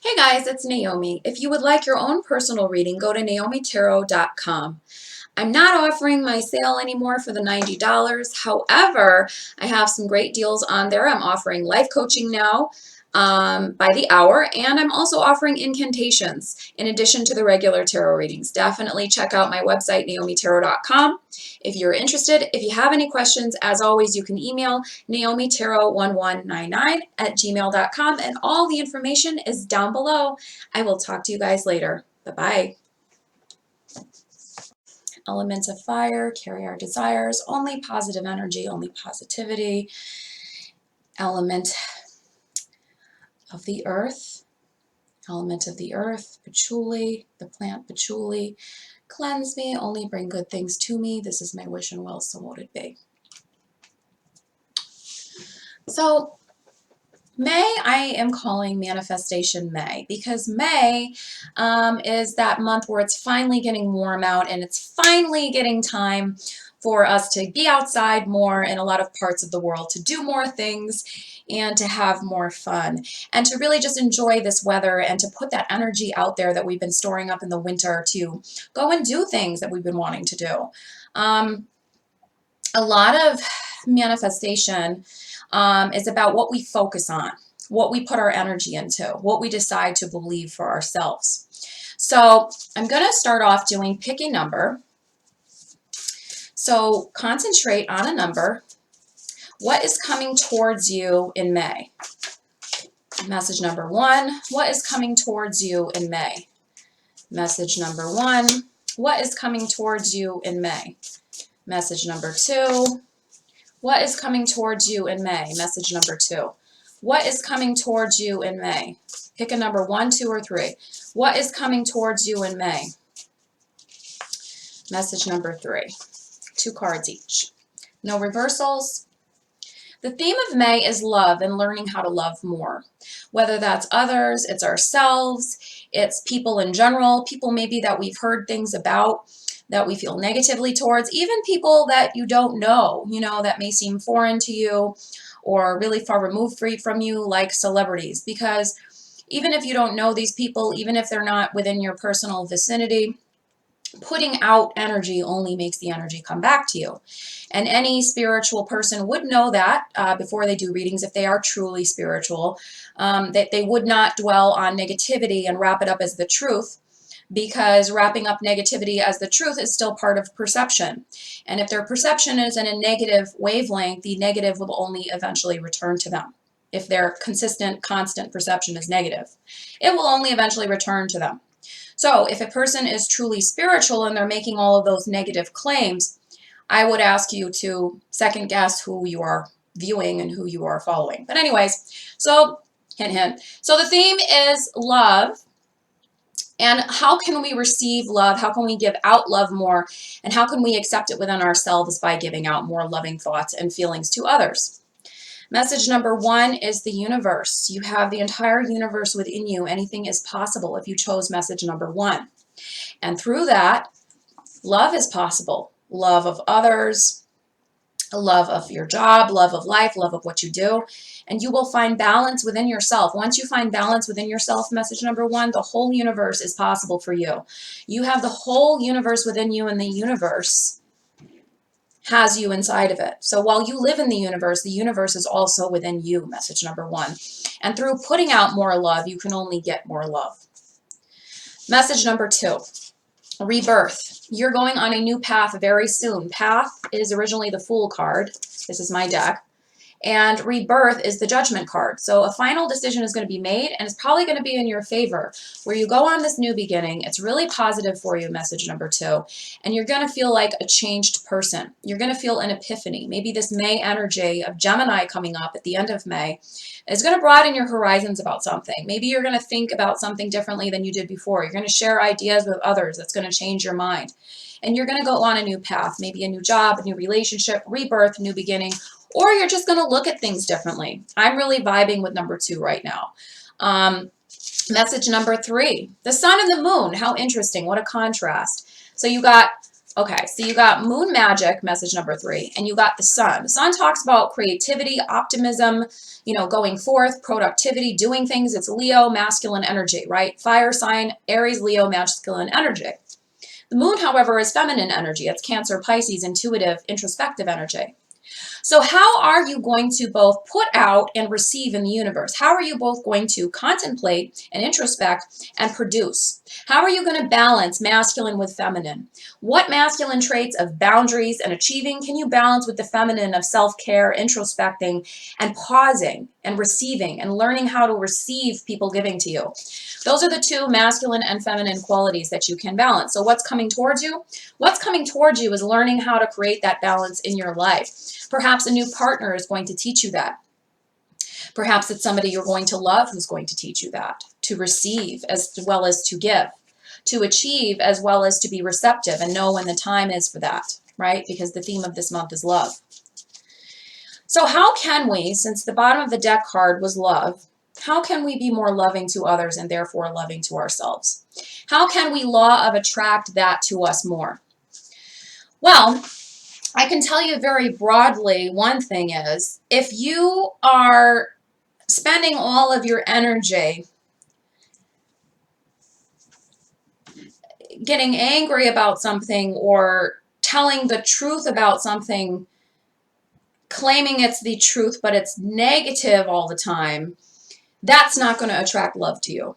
Hey guys, it's Naomi. If you would like your own personal reading, go to naomitarot.com. I'm not offering my sale anymore for the $90. However, I have some great deals on there. I'm offering life coaching now by the hour, and I'm also offering incantations in addition to the regular tarot readings. Definitely check out my website, naomitarot.com, if you're interested. If you have any questions, as always, you can email naomitarot1199@gmail.com, and all the information is down below. I will talk to you guys later. Bye-bye. Elements of fire carry our desires, only positive energy, only positivity. Element of the earth, patchouli, the plant patchouli. Cleanse me, only bring good things to me. This is my wish and will, so mote it be. So May, I am calling Manifestation May, because May is that month where it's finally getting warm out, and it's finally getting time for us to be outside more in a lot of parts of the world, to do more things and to have more fun, and to really just enjoy this weather, and to put that energy out there that we've been storing up in the winter to go and do things that we've been wanting to do. A lot of manifestation is about what we focus on, what we put our energy into, what we decide to believe for ourselves. So I'm going to start off doing pick a number. So concentrate on a number. What is coming towards you in May? Message number 1, what is coming towards you in May? Message number 1, what is coming towards you in May? Message number 2, what is coming towards you in May? Message number 2. What is coming towards you in May? Pick a number 1, 2, or 3. What is coming towards you in May? Message number 3. 2 cards each. No reversals. The theme of May is love and learning how to love more. Whether that's others, it's ourselves, it's people in general, people maybe that we've heard things about that we feel negatively towards, even people that you don't know, that may seem foreign to you or really far removed from you, like celebrities. Because even if you don't know these people, even if they're not within your personal vicinity, putting out energy only makes the energy come back to you. And any spiritual person would know that before they do readings, if they are truly spiritual, that they would not dwell on negativity and wrap it up as the truth, because wrapping up negativity as the truth is still part of perception. And if their perception is in a negative wavelength, the negative will only eventually return to them. If their consistent, constant perception is negative, it will only eventually return to them. So if a person is truly spiritual and they're making all of those negative claims, I would ask you to second guess who you are viewing and who you are following. But anyways, so hint, hint. So the theme is love. And how can we receive love? How can we give out love more? And how can we accept it within ourselves by giving out more loving thoughts and feelings to others? Message number 1 is the universe. You have the entire universe within you. Anything is possible if you chose message number 1. And through that, love is possible. Love of others, love of your job, love of life, love of what you do. And you will find balance within yourself. Once you find balance within yourself, message number 1, the whole universe is possible for you. You have the whole universe within you, and the universe has you inside of it. So while you live in the universe is also within you, message number 1. And through putting out more love, you can only get more love. Message number 2, rebirth. You're going on a new path very soon. Path is originally the Fool card. This is my deck. And rebirth is the Judgment card. So a final decision is going to be made, and it's probably going to be in your favor, where you go on this new beginning. It's really positive for you, message number 2. And you're going to feel like a changed person. You're going to feel an epiphany. Maybe this May energy of Gemini coming up at the end of May is going to broaden your horizons about something. Maybe you're going to think about something differently than you did before. You're going to share ideas with others. That's going to change your mind. And you're going to go on a new path, maybe a new job, a new relationship, rebirth, new beginning, or you're just going to look at things differently. I'm really vibing with number 2 right now. Message number 3, the sun and the moon. How interesting. What a contrast. So you got Okay, so you got moon magic, message number 3, and you got the sun. The sun talks about creativity, optimism, going forth, productivity, doing things. It's Leo, masculine energy, right? Fire sign, Aries, Leo, masculine energy. The moon, however, is feminine energy. It's Cancer, Pisces, intuitive, introspective energy. So how are you going to both put out and receive in the universe? How are you both going to contemplate and introspect and produce? How are you going to balance masculine with feminine? What masculine traits of boundaries and achieving can you balance with the feminine of self-care, introspecting, and pausing and receiving and learning how to receive people giving to you? Those are the two masculine and feminine qualities that you can balance. So what's coming towards you? What's coming towards you is learning how to create that balance in your life. Perhaps a new partner is going to teach you that. Perhaps it's somebody you're going to love who's going to teach you that, to receive as well as to give, to achieve as well as to be receptive and know when the time is for that, right? Because the theme of this month is love. So how can we, since the bottom of the deck card was love, how can we be more loving to others and therefore loving to ourselves? How can we law of attract that to us more? Well, I can tell you very broadly, one thing is, if you are spending all of your energy getting angry about something or telling the truth about something, claiming it's the truth, but it's negative all the time, that's not going to attract love to you.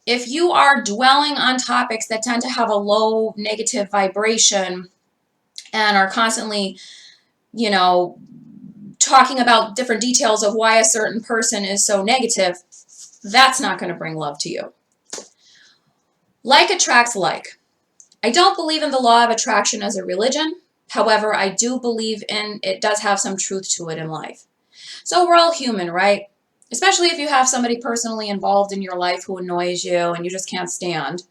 If you are dwelling on topics that tend to have a low negative vibration and are constantly, talking about different details of why a certain person is so negative, that's not going to bring love to you. Like attracts like. I don't believe in the law of attraction as a religion. However, I do believe in it does have some truth to it in life. So we're all human, right? Especially if you have somebody personally involved in your life who annoys you and you just can't stand.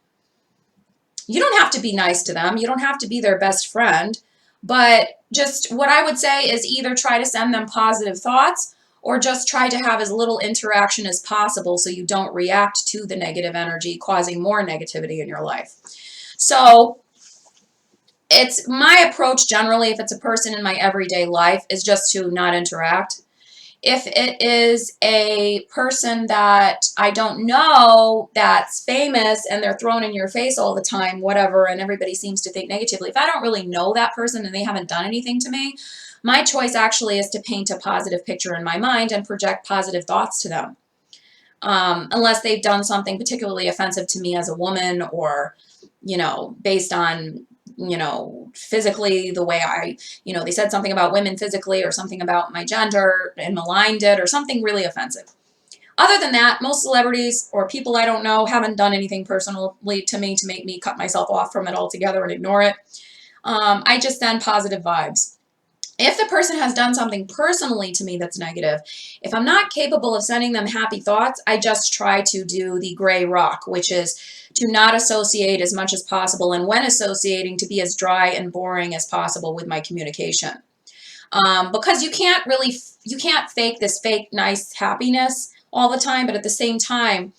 You don't have to be nice to them. You don't have to be their best friend. But just what I would say is either try to send them positive thoughts or just try to have as little interaction as possible so you don't react to the negative energy, causing more negativity in your life. So it's my approach generally, if it's a person in my everyday life, is just to not interact. If it is a person that I don't know that's famous and they're thrown in your face all the time, whatever, and everybody seems to think negatively, if I don't really know that person and they haven't done anything to me, my choice actually is to paint a positive picture in my mind and project positive thoughts to them. Unless they've done something particularly offensive to me as a woman or, based on physically the way I, they said something about women physically or something about my gender and maligned it or something really offensive. Other than that, most celebrities or people I don't know haven't done anything personally to me to make me cut myself off from it altogether and ignore it. I just send positive vibes. If the person has done something personally to me that's negative, if I'm not capable of sending them happy thoughts, I just try to do the gray rock, which is to not associate as much as possible, and when associating, to be as dry and boring as possible with my communication. Because you can't fake this fake nice happiness all the time, but at the same time,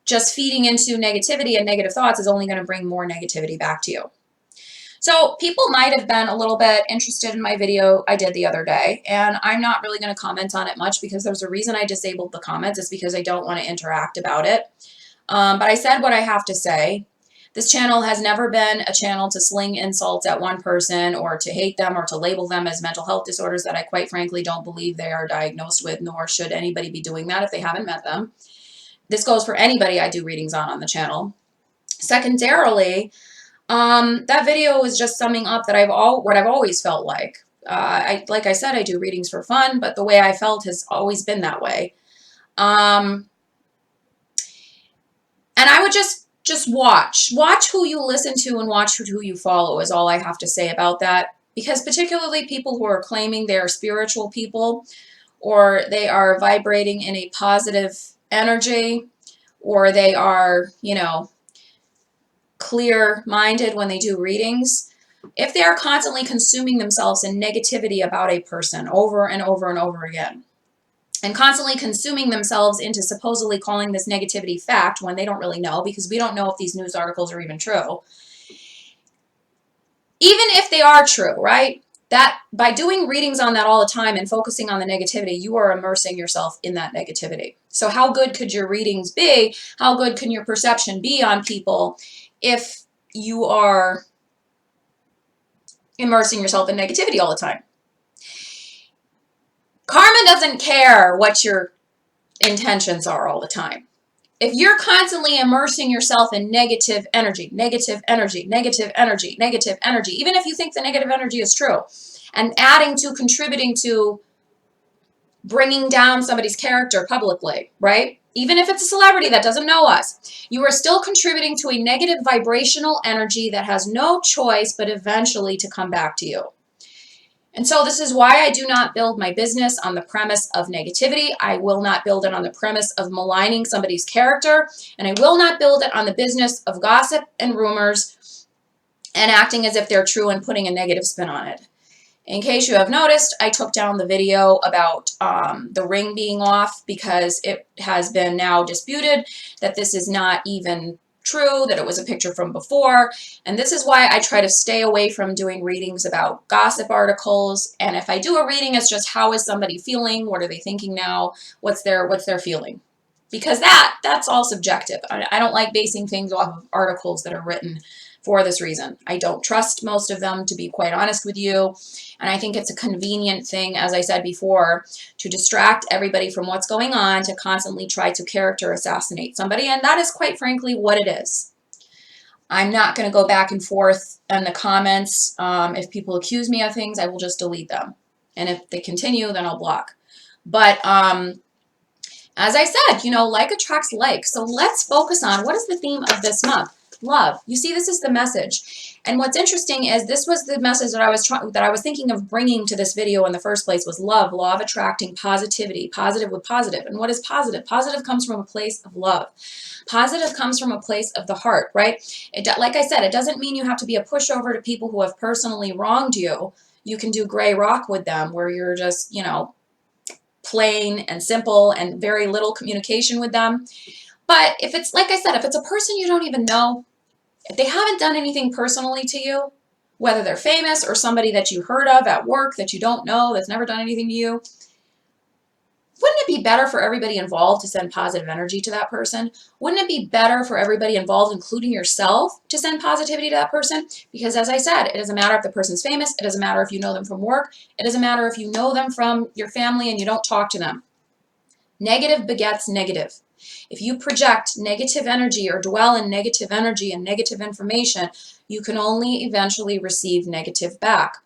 just feeding into negativity and negative thoughts is only going to bring more negativity back to you. So people might have been a little bit interested in my video I did the other day, and I'm not really going to comment on it much because there's a reason I disabled the comments. It's because I don't want to interact about it. But I said what I have to say. This channel has never been a channel to sling insults at one person or to hate them or to label them as mental health disorders that I quite frankly don't believe they are diagnosed with, nor should anybody be doing that if they haven't met them. This goes for anybody I do readings on the channel. Secondarily, that video was just summing up that what I've always felt like. Like I said, I do readings for fun, but the way I felt has always been that way. And I would just watch who you listen to and watch who you follow is all I have to say about that. Because particularly people who are claiming they are spiritual people or they are vibrating in a positive energy or they are, clear-minded when they do readings, if they are constantly consuming themselves in negativity about a person over and over and over again, and constantly consuming themselves into supposedly calling this negativity fact when they don't really know, because we don't know if these news articles are even true, even if they are true, right? That by doing readings on that all the time and focusing on the negativity, you are immersing yourself in that negativity. So how good could your readings be? How good can your perception be on people if you are immersing yourself in negativity all the time? Karma doesn't care what your intentions are all the time. If you're constantly immersing yourself in negative energy, negative energy, negative energy, negative energy, even if you think the negative energy is true, and adding to, contributing to bringing down somebody's character publicly, right? Even if it's a celebrity that doesn't know us, you are still contributing to a negative vibrational energy that has no choice but eventually to come back to you. And so this is why I do not build my business on the premise of negativity. I will not build it on the premise of maligning somebody's character. And I will not build it on the business of gossip and rumors and acting as if they're true and putting a negative spin on it. In case you have noticed, I took down the video about the ring being off because it has been now disputed that this is not even true, that it was a picture from before. And this is why I try to stay away from doing readings about gossip articles. And if I do a reading, it's just how is somebody feeling? What are they thinking now? What's their feeling? Because that's all subjective. I don't like basing things off of articles that are written for this reason. I don't trust most of them, to be quite honest with you. And I think it's a convenient thing, as I said before, to distract everybody from what's going on, to constantly try to character assassinate somebody. And that is quite frankly what it is. I'm not going to go back and forth in the comments. If people accuse me of things, I will just delete them. And if they continue, then I'll block. But as I said, like attracts like. So let's focus on what is the theme of this month? Love. You see, this is the message. And what's interesting is this was the message that I was thinking of bringing to this video in the first place was love, law of attracting, positivity, positive with positive. And what is positive? Positive comes from a place of love. Positive comes from a place of the heart, right? Like I said, it doesn't mean you have to be a pushover to people who have personally wronged you. You can do gray rock with them where you're just, plain and simple and very little communication with them. But if it's, like I said, if it's a person you don't even know, if they haven't done anything personally to you, whether they're famous or somebody that you heard of at work that you don't know, that's never done anything to you, wouldn't it be better for everybody involved to send positive energy to that person? Wouldn't it be better for everybody involved, including yourself, to send positivity to that person? Because as I said, it doesn't matter if the person's famous. It doesn't matter if you know them from work. It doesn't matter if you know them from your family and you don't talk to them. Negative begets negative. If you project negative energy or dwell in negative energy and negative information, you can only eventually receive negative back.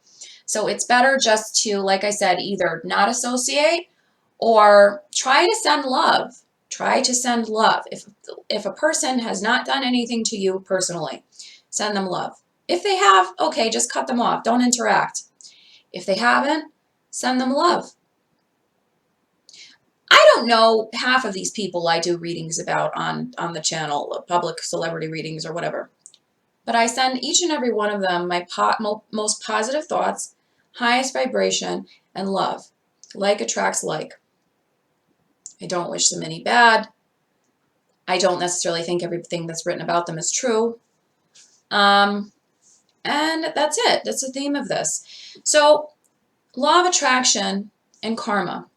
So it's better just to, like I said, either not associate or try to send love. Try to send love. If a person has not done anything to you personally, send them love. If they have, okay, just cut them off. Don't interact. If they haven't, send them love. I don't know half of these people I do readings about on the channel, public celebrity readings or whatever. But I send each and every one of them my most positive thoughts, highest vibration, and love. Like attracts like. I don't wish them any bad. I don't necessarily think everything that's written about them is true. And that's it. That's the theme of this. So, law of attraction and karma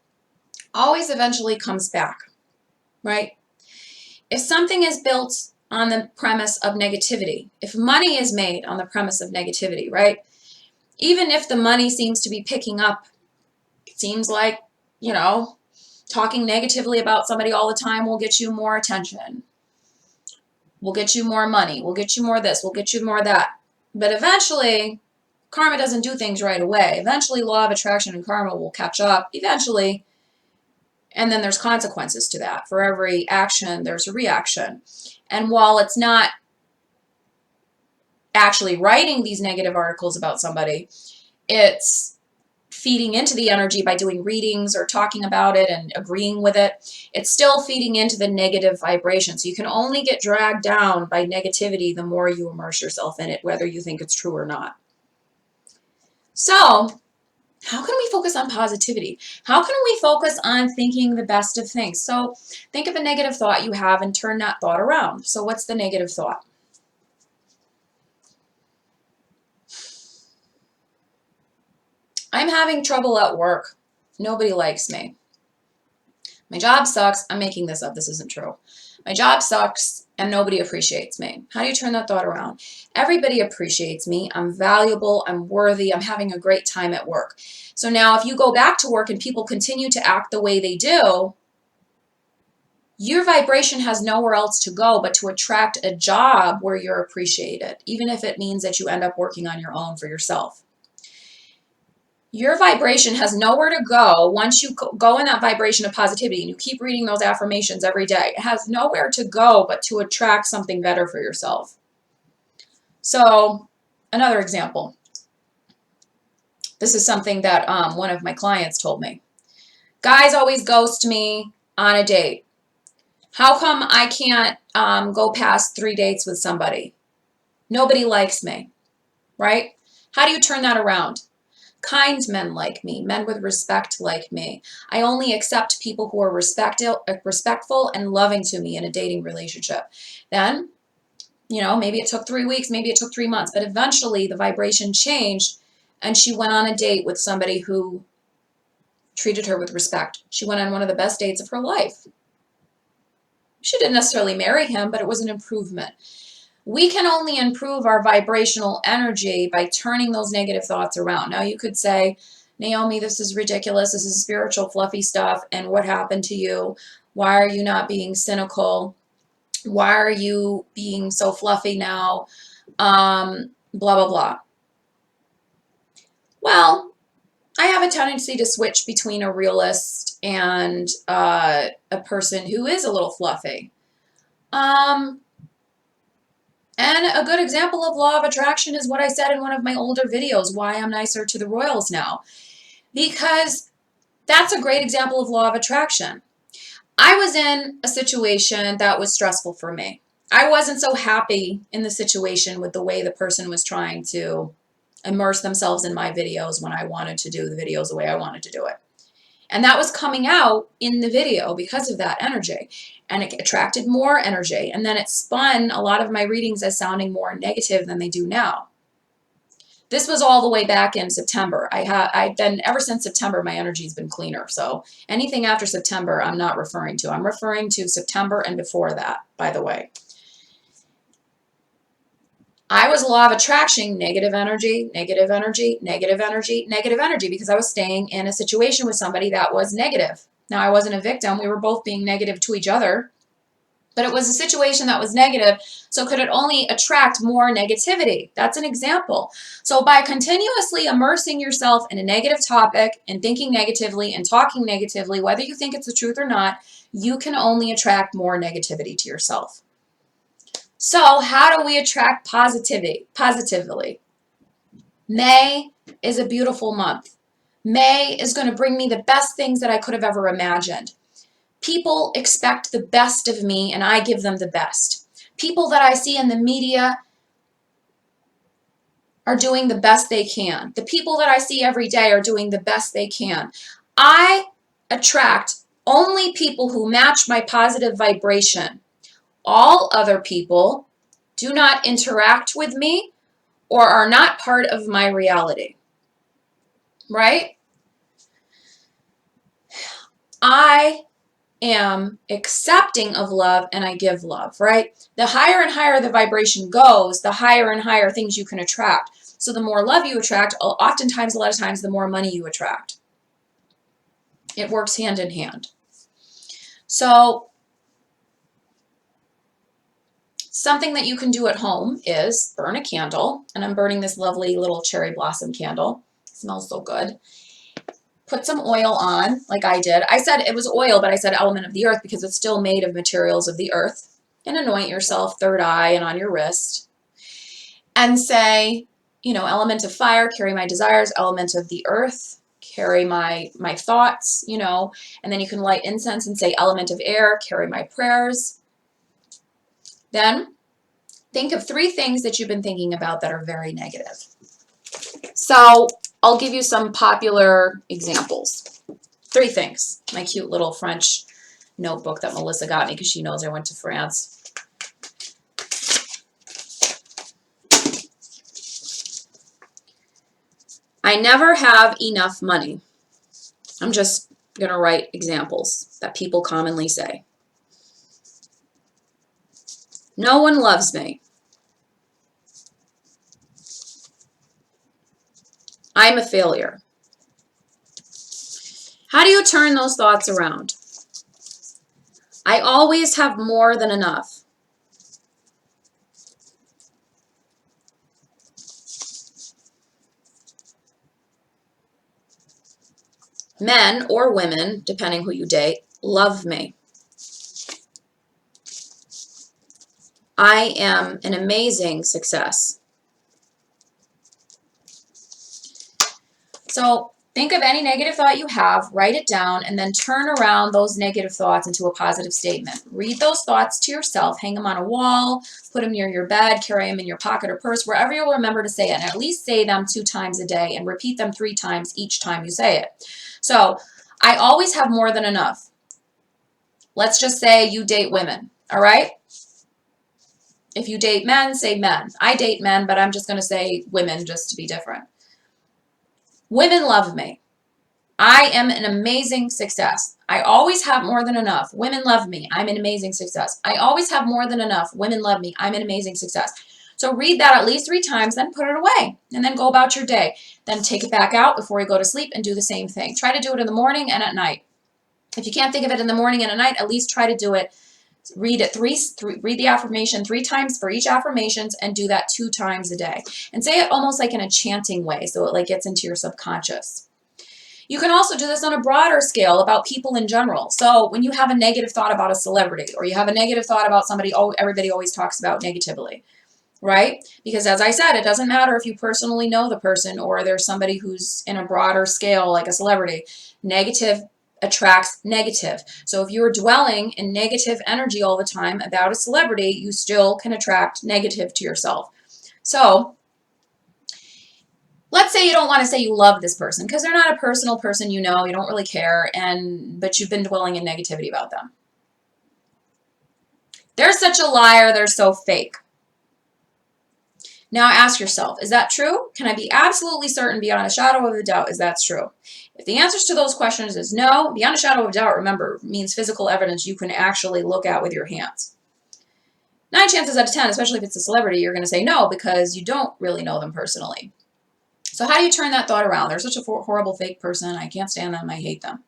always eventually comes back, right? If something is built on the premise of negativity, if money is made on the premise of negativity, right? Even if the money seems to be picking up, it seems like, talking negatively about somebody all the time will get you more attention. We'll get you more money. We'll get you more this. We'll get you more that. But eventually, karma doesn't do things right away. Eventually, law of attraction and karma will catch up eventually. And then there's consequences to that. For every action, there's a reaction. And while it's not actually writing these negative articles about somebody, it's feeding into the energy by doing readings or talking about it and agreeing with it. It's still feeding into the negative vibration. So you can only get dragged down by negativity the more you immerse yourself in it, whether you think it's true or not. So how can we focus on positivity? How can we focus on thinking the best of things? So think of a negative thought you have and turn that thought around. So what's the negative thought? I'm having trouble at work. Nobody likes me. My job sucks. I'm making this up. This isn't true. My job sucks and nobody appreciates me. How do you turn that thought around? Everybody appreciates me. I'm valuable. I'm worthy. I'm having a great time at work. So now if you go back to work and people continue to act the way they do, your vibration has nowhere else to go but to attract a job where you're appreciated, even if it means that you end up working on your own for yourself. Your vibration has nowhere to go once you go in that vibration of positivity and you keep reading those affirmations every day. It has nowhere to go but to attract something better for yourself. So, another example. This is something that one of my clients told me. Guys always ghost me on a date. How come I can't go past 3 dates with somebody? Nobody likes me, right? How do you turn that around? Kind men like me, men with respect like me. I only accept people who are respectful and loving to me in a dating relationship. Then, maybe it took 3 weeks, maybe it took 3 months, but eventually the vibration changed and she went on a date with somebody who treated her with respect. She went on one of the best dates of her life. She didn't necessarily marry him, but it was an improvement. We can only improve our vibrational energy by turning those negative thoughts around. Now you could say, Naomi, this is ridiculous. This is spiritual, fluffy stuff. And what happened to you? Why are you not being cynical? Why are you being so fluffy now? Blah, blah, blah. Well, I have a tendency to switch between a realist and a person who is a little fluffy. And a good example of law of attraction is what I said in one of my older videos, why I'm nicer to the royals now. Because that's a great example of law of attraction. I was in a situation that was stressful for me. I wasn't so happy in the situation with the way the person was trying to immerse themselves in my videos when I wanted to do the videos the way I wanted to do it. And that was coming out in the video because of that energy. And it attracted more energy. And then it spun a lot of my readings as sounding more negative than they do now. This was all the way back in September. I've been, ever since September, my energy's been cleaner. So anything after September, I'm not referring to. I'm referring to September and before that, by the way. I was law of attraction, negative energy, negative energy, negative energy, negative energy, because I was staying in a situation with somebody that was negative. Now, I wasn't a victim. We were both being negative to each other, but it was a situation that was negative. So could it only attract more negativity? That's an example. So by continuously immersing yourself in a negative topic and thinking negatively and talking negatively, whether you think it's the truth or not, you can only attract more negativity to yourself. So how do we attract positively? May is a beautiful month. May is going to bring me the best things that I could have ever imagined. People expect the best of me and I give them the best. People that I see in the media are doing the best they can. The people that I see every day are doing the best they can. I attract only people who match my positive vibration. All other people do not interact with me or are not part of my reality, right? I am accepting of love and I give love, right? The higher and higher the vibration goes, the higher and higher things you can attract. So the more love you attract, oftentimes, a lot of times, the more money you attract. It works hand in hand. So something that you can do at home is burn a candle, and I'm burning this lovely little cherry blossom candle. It smells so good. Put some oil on, like I did. I said it was oil, but I said element of the earth because it's still made of materials of the earth. And anoint yourself, third eye, and on your wrist. And say, element of fire, carry my desires, element of the earth, carry my thoughts, and then you can light incense and say, element of air, carry my prayers. Then think of 3 things that you've been thinking about that are very negative. So I'll give you some popular examples. 3 things. My cute little French notebook that Melissa got me because she knows I went to France. I never have enough money. I'm just going to write examples that people commonly say. No one loves me. I'm a failure. How do you turn those thoughts around? I always have more than enough. Men or women, depending who you date, love me. I am an amazing success. So think of any negative thought you have, write it down, and then turn around those negative thoughts into a positive statement. Read those thoughts to yourself, hang them on a wall, put them near your bed, carry them in your pocket or purse, wherever you'll remember to say it. And at least say them 2 times a day and repeat them 3 times each time you say it. So I always have more than enough. Let's just say you date women, all right? If you date men, say men. I date men, but I'm just going to say women just to be different. Women love me. I am an amazing success. I always have more than enough. Women love me. I'm an amazing success. I always have more than enough. Women love me. I'm an amazing success. So read that at least 3 times, then put it away, and then go about your day. Then take it back out before you go to sleep and do the same thing. Try to do it in the morning and at night. If you can't think of it in the morning and at night, at least try to do it. Read the affirmation 3 times for each affirmations and do that 2 times a day. And say it almost like in a chanting way, so it like gets into your subconscious. You can also do this on a broader scale about people in general. So when you have a negative thought about a celebrity, or you have a negative thought about somebody, everybody always talks about negatively, right? Because as I said, it doesn't matter if you personally know the person or there's somebody who's in a broader scale like a celebrity. Negative attracts negative. So if you're dwelling in negative energy all the time about a celebrity, you still can attract negative to yourself. So let's say you don't want to say you love this person because they're not a personal person, you don't really care, but you've been dwelling in negativity about them. They're such a liar, they're so fake. Now ask yourself, is that true? Can I be absolutely certain beyond a shadow of a doubt is that's true? If the answers to those questions is no, beyond a shadow of a doubt, remember, means physical evidence you can actually look at with your hands. 9 chances out of 10, especially if it's a celebrity, you're going to say no because you don't really know them personally. So how do you turn that thought around? They're such a horrible fake person. I can't stand them. I hate them.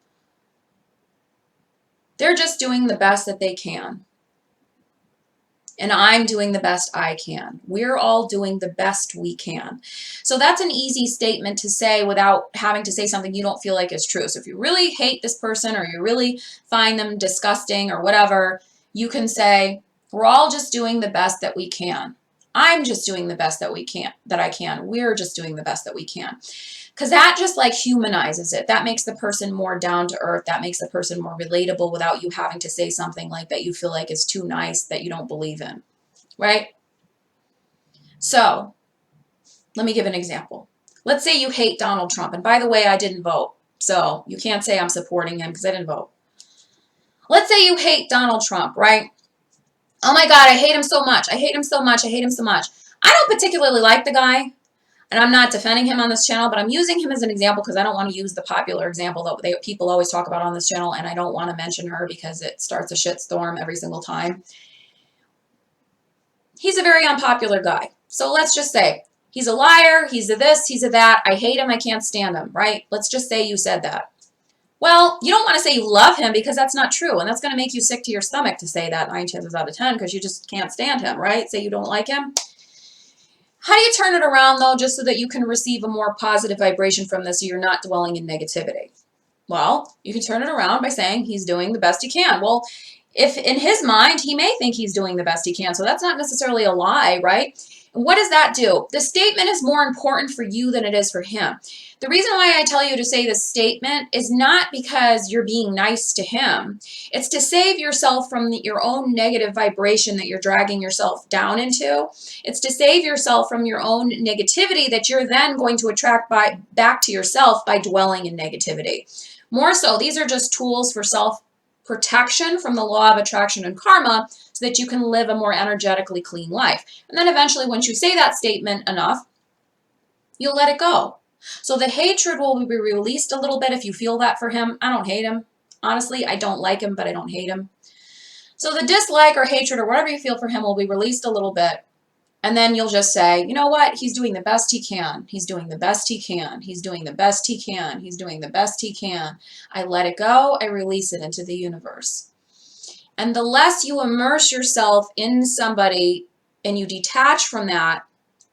They're just doing the best that they can. And I'm doing the best I can. We're all doing the best we can. So that's an easy statement to say without having to say something you don't feel like is true. So if you really hate this person or you really find them disgusting or whatever, you can say, we're all just doing the best that we can. I'm just doing the best that I can. We're just doing the best that we can. Because that just like humanizes it. That makes the person more down to earth. That makes the person more relatable without you having to say something like that you feel like is too nice that you don't believe in, right? So let me give an example. Let's say you hate Donald Trump. And by the way, I didn't vote. So you can't say I'm supporting him because I didn't vote. Let's say you hate Donald Trump, right? Oh my God, I hate him so much. I hate him so much. I hate him so much. I don't particularly like the guy. And I'm not defending him on this channel, but I'm using him as an example because I don't want to use the popular example that people always talk about on this channel, and I don't want to mention her because it starts a shitstorm every single time. He's a very unpopular guy. So let's just say he's a liar, he's a this, he's a that, I hate him, I can't stand him, right? Let's just say you said that. Well, you don't want to say you love him because that's not true, and that's going to make you sick to your stomach to say that 9 chances out of 10 because you just can't stand him, right? Say you don't like him. How do you turn it around, though, just so that you can receive a more positive vibration from this so you're not dwelling in negativity? Well, you can turn it around by saying he's doing the best he can. Well, if in his mind, he may think he's doing the best he can, so that's not necessarily a lie, right? And what does that do? The statement is more important for you than it is for him. The reason why I tell you to say this statement is not because you're being nice to him. It's to save yourself from your own negative vibration that you're dragging yourself down into. It's to save yourself from your own negativity that you're then going to attract back to yourself by dwelling in negativity. More so, these are just tools for self-protection from the law of attraction and karma so that you can live a more energetically clean life. And then eventually, once you say that statement enough, you'll let it go. So the hatred will be released a little bit if you feel that for him. I don't hate him. Honestly, I don't like him, but I don't hate him. So the dislike or hatred or whatever you feel for him will be released a little bit. And then you'll just say, you know what? He's doing the best he can. He's doing the best he can. He's doing the best he can. He's doing the best he can. I let it go. I release it into the universe. And the less you immerse yourself in somebody and you detach from that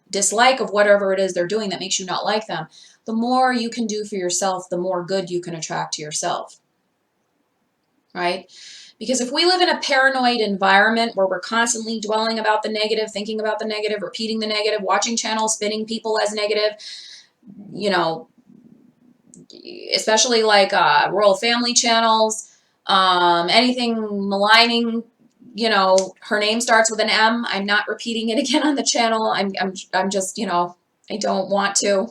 dislike of whatever it is they're doing that makes you not like them, the more you can do for yourself, the more good you can attract to yourself. Right? Because if we live in a paranoid environment where we're constantly dwelling about the negative, thinking about the negative, repeating the negative, watching channels spinning people as negative, you know, especially like royal family channels, anything maligning, you know, her name starts with an M. I'm not repeating it again on the channel. I'm just, you know, I don't want to.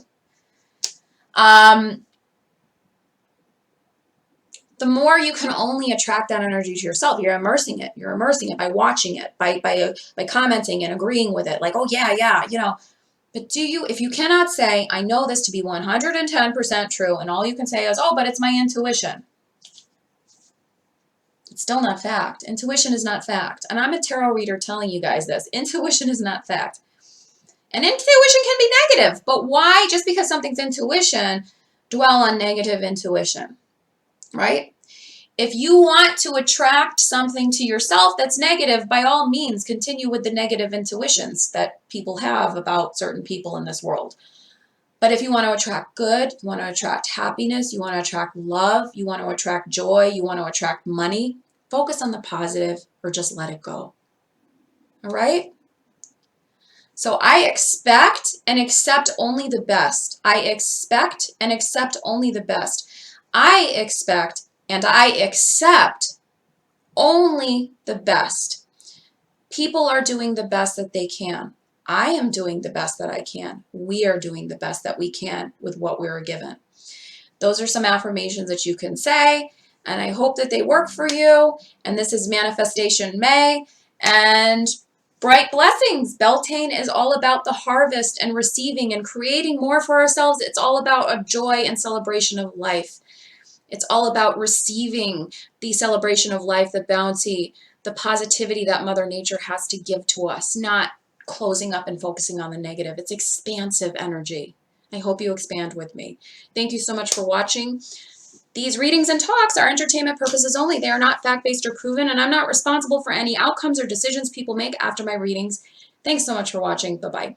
The more you can only attract that energy to yourself. You're immersing it. You're immersing it by watching it, by commenting and agreeing with it. Like, oh yeah, yeah, you know. But do you, if you cannot say, I know this to be 110% true, and all you can say is, oh, but it's my intuition. It's still not fact. Intuition is not fact. And I'm a tarot reader telling you guys this. Intuition is not fact. And intuition can be negative. But why, just because something's intuition, dwell on negative intuition? Right? If you want to attract something to yourself that's negative, by all means, continue with the negative intuitions that people have about certain people in this world. But if you want to attract good, you want to attract happiness, you want to attract love, you want to attract joy, you want to attract money, focus on the positive or just let it go. All right? So I expect and accept only the best. I expect and accept only the best. I expect and I accept only the best. People are doing the best that they can. I am doing the best that I can. We are doing the best that we can with what we were given. Those are some affirmations that you can say, and I hope that they work for you. And this is Manifestation May, and bright blessings. Beltane is all about the harvest and receiving and creating more for ourselves. It's all about a joy and celebration of life. It's all about receiving the celebration of life, the bounty, the positivity that Mother Nature has to give to us, not closing up and focusing on the negative. It's expansive energy. I hope you expand with me. Thank you so much for watching. These readings and talks are entertainment purposes only. They are not fact-based or proven, and I'm not responsible for any outcomes or decisions people make after my readings. Thanks so much for watching. Bye-bye.